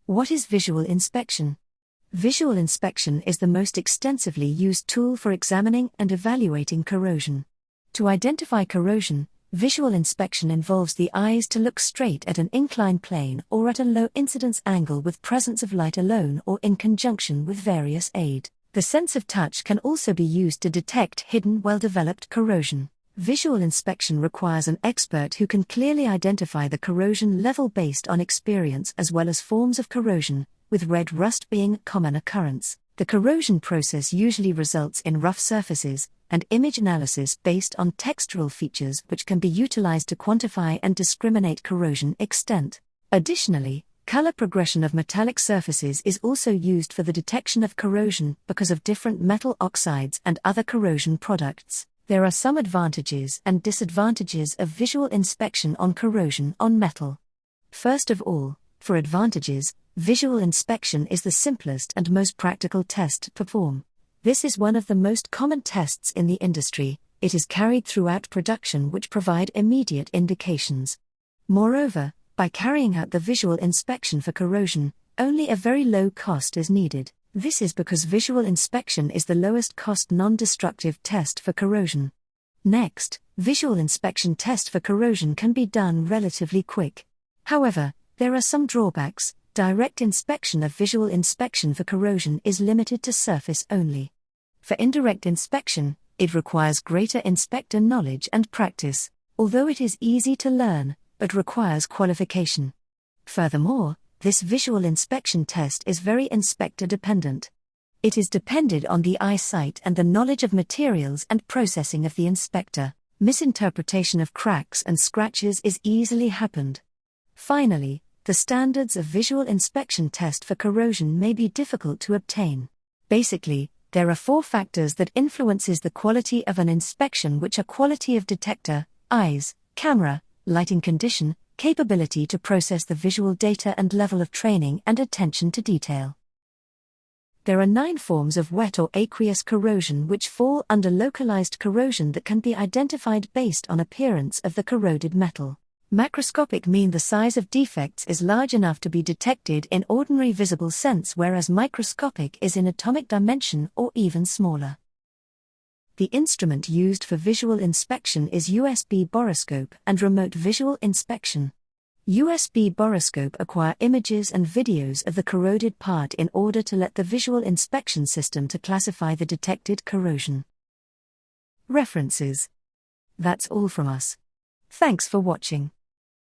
What is visual inspection? Visual inspection is the most extensively used tool for examining and evaluating corrosion. To identify corrosion, visual inspection involves the eyes to look straight at an inclined plane or at a low incidence angle with presence of light alone or in conjunction with various aid. The sense of touch can also be used to detect hidden well-developed corrosion. Visual inspection requires an expert who can clearly identify the corrosion level based on experience as well as forms of corrosion, with red rust being a common occurrence. The corrosion process usually results in rough surfaces, and image analysis based on textural features which can be utilized to quantify and discriminate corrosion extent. Additionally, color progression of metallic surfaces is also used for the detection of corrosion because of different metal oxides and other corrosion products. There are some advantages and disadvantages of visual inspection on corrosion on metal. First of all, for advantages, visual inspection is the simplest and most practical test to perform. This is one of the most common tests in the industry. It is carried throughout production, which provide immediate indications. Moreover, by carrying out the visual inspection for corrosion, only a very low cost is needed. This is because visual inspection is the lowest cost non-destructive test for corrosion. Next, visual inspection test for corrosion can be done relatively quick. However, there are some drawbacks. Direct inspection of visual inspection for corrosion is limited to surface only. For indirect inspection, it requires greater inspector knowledge and practice, although it is easy to learn, but requires qualification. Furthermore, this visual inspection test is very inspector dependent. It is dependent on the eyesight and the knowledge of materials and processing of the inspector. Misinterpretation of cracks and scratches is easily happened. Finally, the standards of visual inspection test for corrosion may be difficult to obtain. Basically, there are 4 factors that influences the quality of an inspection, which are quality of detector, eyes, camera, lighting condition, capability to process the visual data and level of training and attention to detail. There are 9 forms of wet or aqueous corrosion which fall under localized corrosion that can be identified based on appearance of the corroded metal. Macroscopic mean the size of defects is large enough to be detected in ordinary visible sense, whereas microscopic is in atomic dimension or even smaller. The instrument used for visual inspection is USB borescope and remote visual inspection. USB borescope acquire images and videos of the corroded part in order to let the visual inspection system to classify the detected corrosion. References. That's all from us. Thanks for watching.